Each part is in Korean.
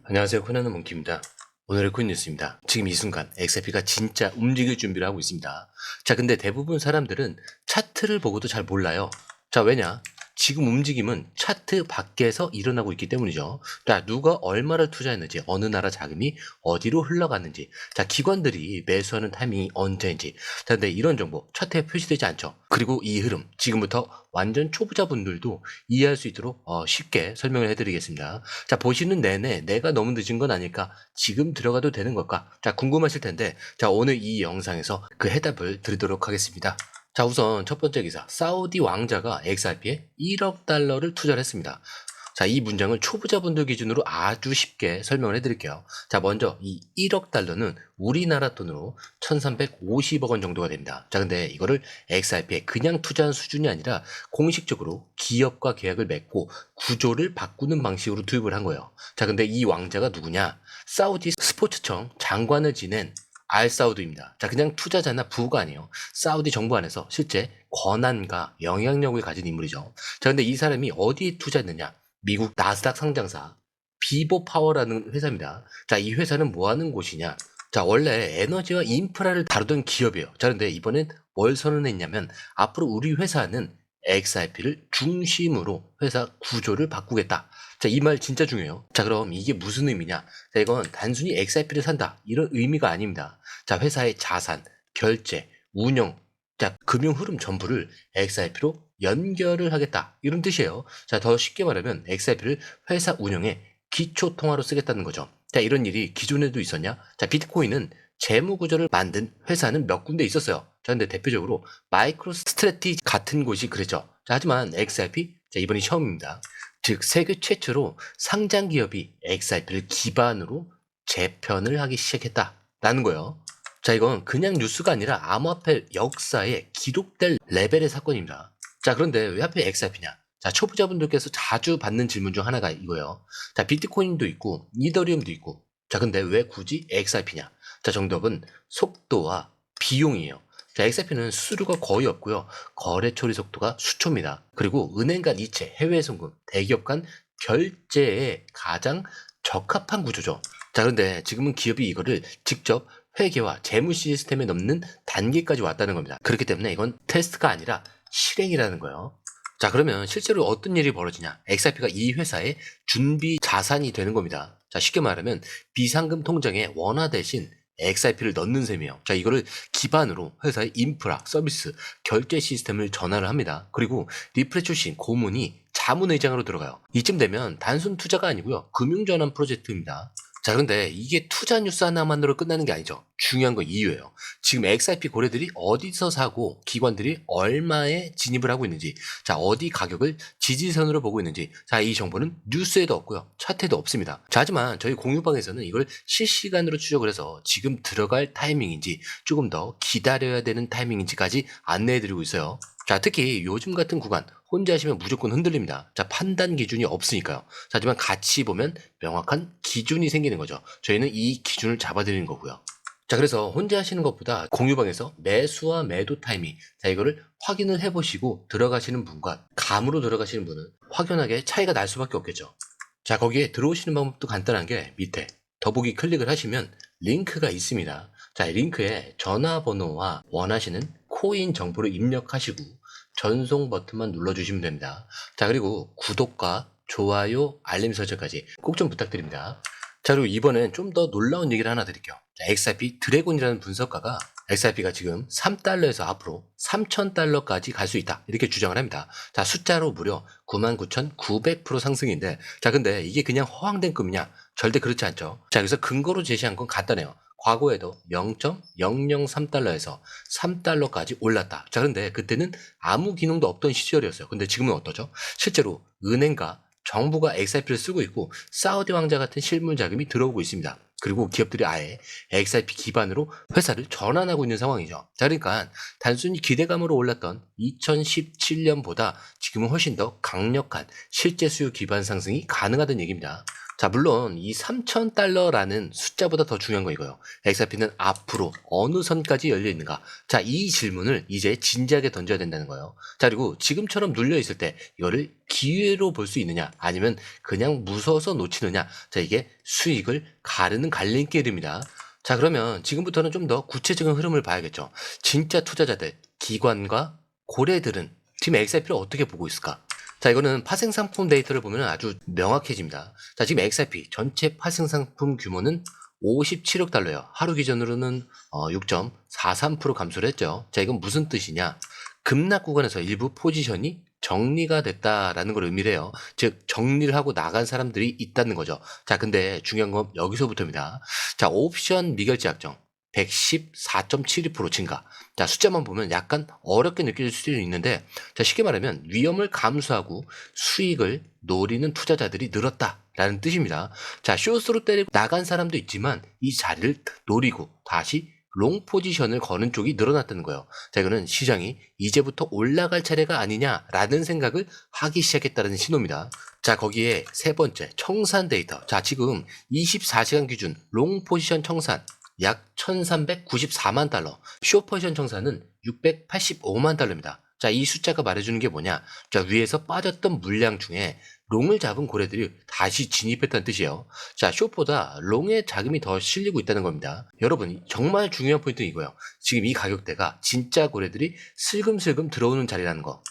안녕하세요. 코난의 몽키입니다. 오늘의 코인 뉴스입니다. 지금 이 순간 XRP가 진짜 움직일 준비를 하고 있습니다. 자, 근데 대부분 사람들은 차트를 보고도 잘 몰라요. 자, 왜냐? 지금 움직임은 차트 밖에서 일어나고 있기 때문이죠. 자, 누가 얼마를 투자했는지, 어느 나라 자금이 어디로 흘러갔는지, 자, 기관들이 매수하는 타이밍이 언제인지, 자, 근데 이런 정보 차트에 표시되지 않죠. 그리고 이 흐름, 지금부터 완전 초보자분들도 이해할 수 있도록 쉽게 설명을 해드리겠습니다. 자, 보시는 내내 내가 너무 늦은 건 아닐까? 지금 들어가도 되는 걸까? 자, 궁금하실 텐데, 자, 오늘 이 영상에서 그 해답을 드리도록 하겠습니다. 자, 우선 첫 번째 기사, 사우디 왕자가 XRP에 1억 달러를 투자를 했습니다. 자, 이 문장을 초보자분들 기준으로 아주 쉽게 설명을 해드릴게요. 자, 먼저 이 1억 달러는 우리나라 돈으로 1350억 원 정도가 됩니다. 자, 근데 이거를 XRP에 그냥 투자한 수준이 아니라 공식적으로 기업과 계약을 맺고 구조를 바꾸는 방식으로 투입을 한 거예요. 자, 근데 이 왕자가 누구냐? 사우디 스포츠청 장관을 지낸 알사우드입니다. 자, 그냥 투자자나 부가 아니에요. 사우디 정부 안에서 실제 권한과 영향력을 가진 인물이죠. 자, 근데 이 사람이 어디에 투자했느냐? 미국 나스닥 상장사 비보파워라는 회사입니다. 자, 이 회사는 뭐 하는 곳이냐? 자, 원래 에너지와 인프라를 다루던 기업이에요. 자, 근데 이번엔 뭘 선언했냐면 앞으로 우리 회사는 XRP를 중심으로 회사 구조를 바꾸겠다. 자, 이 말 진짜 중요해요. 자, 그럼 이게 무슨 의미냐? 자, 이건 단순히 XRP를 산다, 이런 의미가 아닙니다. 자, 회사의 자산, 결제, 운영, 자, 금융 흐름 전부를 XRP로 연결을 하겠다, 이런 뜻이에요. 자, 더 쉽게 말하면 XRP를 회사 운영에 기초 통화로 쓰겠다는 거죠. 자, 이런 일이 기존에도 있었냐? 자, 비트코인은 재무 구조를 만든 회사는 몇 군데 있었어요. 자, 근데 대표적으로 마이크로 스트래티지 같은 곳이 그랬죠. 자, 하지만 XRP, 자, 이번이 처음입니다. 즉, 세계 최초로 상장 기업이 XRP를 기반으로 재편을 하기 시작했다라는 거예요. 자, 이건 그냥 뉴스가 아니라 암호화폐 역사에 기록될 레벨의 사건입니다. 자, 그런데 왜 하필 XRP냐? 자, 초보자분들께서 자주 받는 질문 중 하나가 이거예요. 자, 비트코인도 있고 이더리움도 있고, 자, 근데 왜 굳이 XRP냐? 자, 정답은 속도와 비용이에요. 자, XRP는 수수료가 거의 없고요. 거래 처리 속도가 수초입니다. 그리고 은행 간 이체, 해외 송금, 대기업 간 결제에 가장 적합한 구조죠. 자, 그런데 지금은 기업이 이거를 직접 회계와 재무 시스템에 넣는 단계까지 왔다는 겁니다. 그렇기 때문에 이건 테스트가 아니라 실행이라는 거예요. 자, 그러면 실제로 어떤 일이 벌어지냐? XRP가 이 회사의 준비 자산이 되는 겁니다. 자, 쉽게 말하면 비상금 통장에 원화 대신 XRP를 넣는 셈이에요. 자, 이거를 기반으로 회사의 인프라, 서비스, 결제 시스템을 전환을 합니다. 그리고 리플의 출신 고문이 자문의장으로 들어가요. 이쯤 되면 단순 투자가 아니고요, 금융전환 프로젝트입니다. 자, 그런데 이게 투자 뉴스 하나만으로 끝나는 게 아니죠. 중요한 건 이유예요. 지금 XRP 고래들이 어디서 사고 기관들이 얼마에 진입을 하고 있는지, 자, 어디 가격을 지지선으로 보고 있는지, 자, 이 정보는 뉴스에도 없고요, 차트에도 없습니다. 자, 하지만 저희 공유방에서는 이걸 실시간으로 추적을 해서 지금 들어갈 타이밍인지 조금 더 기다려야 되는 타이밍인지까지 안내해드리고 있어요. 자, 특히 요즘 같은 구간 혼자 하시면 무조건 흔들립니다. 자, 판단 기준이 없으니까요. 자, 하지만 같이 보면 명확한 기준이 생기는 거죠. 저희는 이 기준을 잡아드리는 거고요. 자, 그래서 혼자 하시는 것보다 공유방에서 매수와 매도 타이밍, 자, 이거를 확인을 해보시고 들어가시는 분과 감으로 들어가시는 분은 확연하게 차이가 날 수밖에 없겠죠. 자, 거기에 들어오시는 방법도 간단한 게 밑에 더보기 클릭을 하시면 링크가 있습니다. 자, 링크에 전화번호와 원하시는 코인 정보를 입력하시고 전송 버튼만 눌러주시면 됩니다. 자, 그리고 구독과 좋아요, 알림 설정까지 꼭 좀 부탁드립니다. 자, 그리고 이번엔 좀 더 놀라운 얘기를 하나 드릴게요. 자, XRP 드래곤이라는 분석가가 XRP가 지금 3달러에서 앞으로 3,000달러까지 갈 수 있다, 이렇게 주장을 합니다. 자, 숫자로 무려 99,900% 상승인데, 자, 근데 이게 그냥 허황된 꿈이냐? 절대 그렇지 않죠. 자, 그래서 근거로 제시한 건 간단해요. 과거에도 0.003달러에서 3달러까지 올랐다. 자, 그런데 그때는 아무 기능도 없던 시절이었어요. 근데 지금은 어떠죠? 실제로 은행과 정부가 XRP를 쓰고 있고 사우디 왕자 같은 실물 자금이 들어오고 있습니다. 그리고 기업들이 아예 XRP 기반으로 회사를 전환하고 있는 상황이죠. 자, 그러니까 단순히 기대감으로 올랐던 2017년보다 지금은 훨씬 더 강력한 실제 수요 기반 상승이 가능하다는 얘기입니다. 자, 물론 이 3,000달러라는 숫자보다 더 중요한 거 이거예요. XRP는 앞으로 어느 선까지 열려 있는가? 자, 이 질문을 이제 진지하게 던져야 된다는 거예요. 자, 그리고 지금처럼 눌려 있을 때 이거를 기회로 볼 수 있느냐? 아니면 그냥 무서워서 놓치느냐? 자, 이게 수익을 가르는 갈림길입니다. 자, 그러면 지금부터는 좀 더 구체적인 흐름을 봐야겠죠. 진짜 투자자들, 기관과 고래들은 지금 XRP를 어떻게 보고 있을까? 자, 이거는 파생상품 데이터를 보면 아주 명확해집니다. 자, 지금 XRP 전체 파생상품 규모는 57억 달러예요. 하루 기준으로는 6.43% 감소를 했죠. 자, 이건 무슨 뜻이냐? 급락 구간에서 일부 포지션이 정리가 됐다라는 걸 의미를 해요. 즉, 정리를 하고 나간 사람들이 있다는 거죠. 자, 근데 중요한 건 여기서부터입니다. 자, 옵션 미결제 약정 114.72% 증가. 자, 숫자만 보면 약간 어렵게 느껴질 수도 있는데, 자, 쉽게 말하면 위험을 감수하고 수익을 노리는 투자자들이 늘었다라는 뜻입니다. 자, 숏으로 때리고 나간 사람도 있지만 이 자리를 노리고 다시 롱 포지션을 거는 쪽이 늘어났다는 거예요. 자, 이거는 시장이 이제부터 올라갈 차례가 아니냐라는 생각을 하기 시작했다는 신호입니다. 자, 거기에 세 번째, 청산 데이터. 자, 지금 24시간 기준 롱 포지션 청산 약 1394만 달러, 숏 포지션 청산은 685만 달러입니다. 자, 이 숫자가 말해주는 게 뭐냐? 자, 위에서 빠졌던 물량 중에 롱을 잡은 고래들이 다시 진입했다는 뜻이에요. 자, 숏보다 롱에 자금이 더 실리고 있다는 겁니다. 여러분, 정말 중요한 포인트는 이거예요. 지금 이 가격대가 진짜 고래들이 슬금슬금 들어오는 자리라는 거.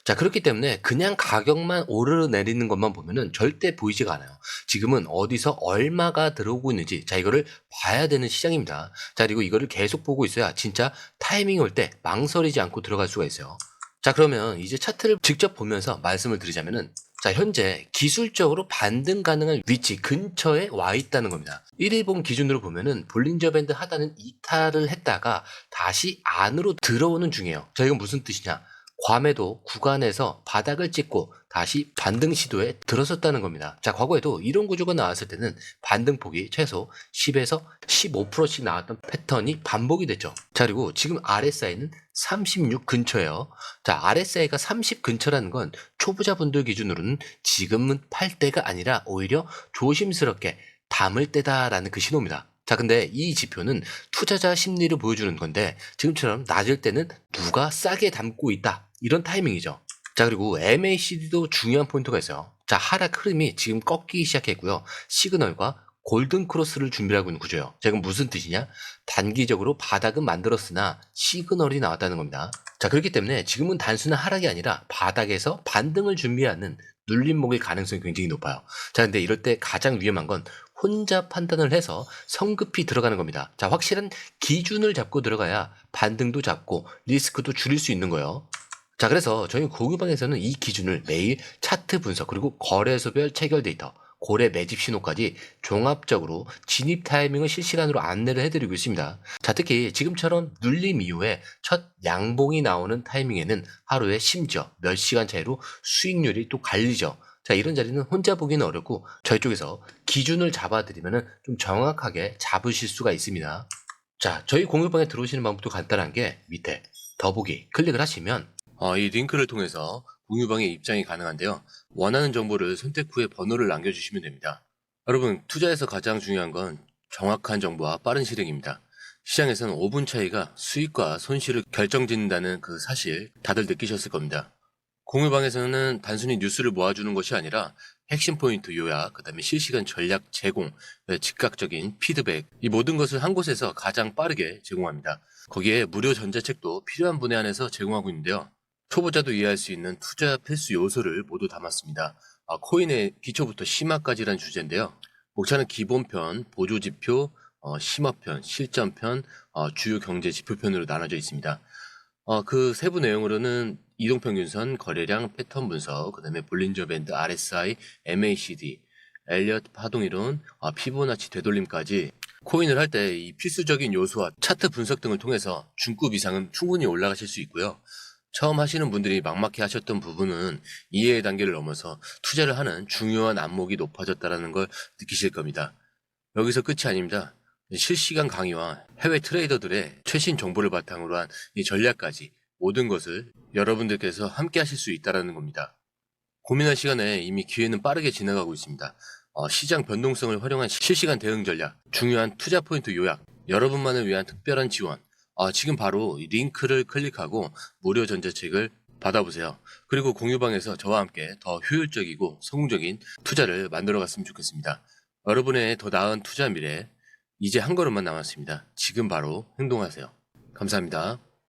자, 그렇기 때문에 그냥 가격만 오르내리는 것만 보면은 절대 보이지가 않아요. 지금은 어디서 얼마가 들어오고 있는지, 자, 이거를 봐야 되는 시장입니다. 자, 그리고 이거를 계속 보고 있어야 진짜 타이밍이 올 때 망설이지 않고 들어갈 수가 있어요. 자, 그러면 이제 차트를 직접 보면서 말씀을 드리자면은, 자, 현재 기술적으로 반등 가능한 위치 근처에 와 있다는 겁니다. 1일봉 기준으로 보면은 볼린저 밴드 하단은 이탈을 했다가 다시 안으로 들어오는 중이에요. 자, 이건 무슨 뜻이냐? 과매도 구간에서 바닥을 찍고 다시 반등 시도에 들어섰다는 겁니다. 자, 과거에도 이런 구조가 나왔을 때는 반등폭이 최소 10에서 15%씩 나왔던 패턴이 반복이 됐죠. 자, 그리고 지금 RSI는 36 근처예요. 자, RSI가 30 근처라는 건 초보자분들 기준으로는 지금은 팔 때가 아니라 오히려 조심스럽게 담을 때다라는 그 신호입니다. 자, 근데 이 지표는 투자자 심리를 보여주는 건데 지금처럼 낮을 때는 누가 싸게 담고 있다, 이런 타이밍이죠. 자, 그리고 MACD도 중요한 포인트가 있어요. 자, 하락 흐름이 지금 꺾이기 시작했고요. 시그널과 골든 크로스를 준비하고 있는 구조예요. 자, 이건 무슨 뜻이냐? 단기적으로 바닥은 만들었으나 시그널이 나왔다는 겁니다. 자, 그렇기 때문에 지금은 단순한 하락이 아니라 바닥에서 반등을 준비하는 눌림목일 가능성이 굉장히 높아요. 자, 근데 이럴 때 가장 위험한 건 혼자 판단을 해서 성급히 들어가는 겁니다. 자, 확실한 기준을 잡고 들어가야 반등도 잡고 리스크도 줄일 수 있는 거예요. 자, 그래서 저희 공유방에서는 이 기준을 매일 차트 분석, 그리고 거래소별 체결 데이터, 고래 매집 신호까지 종합적으로 진입 타이밍을 실시간으로 안내를 해드리고 있습니다. 자, 특히 지금처럼 눌림 이후에 첫 양봉이 나오는 타이밍에는 하루에 심지어 몇 시간 차이로 수익률이 또 갈리죠. 자, 이런 자리는 혼자 보기는 어렵고 저희 쪽에서 기준을 잡아드리면 좀 정확하게 잡으실 수가 있습니다. 자, 저희 공유방에 들어오시는 방법도 간단한 게 밑에 더보기 클릭을 하시면 이 링크를 통해서 공유방에 입장이 가능한데요. 원하는 정보를 선택 후에 번호를 남겨주시면 됩니다. 여러분, 투자에서 가장 중요한 건 정확한 정보와 빠른 실행입니다. 시장에서는 5분 차이가 수익과 손실을 결정짓는다는 그 사실 다들 느끼셨을 겁니다. 공유방에서는 단순히 뉴스를 모아주는 것이 아니라 핵심 포인트 요약, 그 다음에 실시간 전략 제공, 즉각적인 피드백, 이 모든 것을 한 곳에서 가장 빠르게 제공합니다. 거기에 무료 전자책도 필요한 분에 한해서 제공하고 있는데요. 초보자도 이해할 수 있는 투자 필수 요소를 모두 담았습니다. 코인의 기초부터 심화까지란 주제인데요. 목차는 기본편, 보조지표, 심화편, 실전편, 주요 경제 지표편으로 나눠져 있습니다. 그 세부 내용으로는 이동평균선, 거래량, 패턴 분석, 그 다음에 볼린저 밴드, RSI, MACD, 엘리엇 파동이론, 피보나치 되돌림까지 코인을 할 때 이 필수적인 요소와 차트 분석 등을 통해서 중급 이상은 충분히 올라가실 수 있고요. 처음 하시는 분들이 막막해 하셨던 부분은 이해의 단계를 넘어서 투자를 하는 중요한 안목이 높아졌다는 걸 느끼실 겁니다. 여기서 끝이 아닙니다. 실시간 강의와 해외 트레이더들의 최신 정보를 바탕으로 한 이 전략까지 모든 것을 여러분들께서 함께 하실 수 있다는 겁니다. 고민할 시간에 이미 기회는 빠르게 지나가고 있습니다. 시장 변동성을 활용한 실시간 대응 전략, 중요한 투자 포인트 요약, 여러분만을 위한 특별한 지원. 지금 바로 이 링크를 클릭하고 무료 전자책을 받아보세요. 그리고 공유방에서 저와 함께 더 효율적이고 성공적인 투자를 만들어 갔으면 좋겠습니다. 여러분의 더 나은 투자 미래, 이제 한 걸음만 남았습니다. 지금 바로 행동하세요. 감사합니다.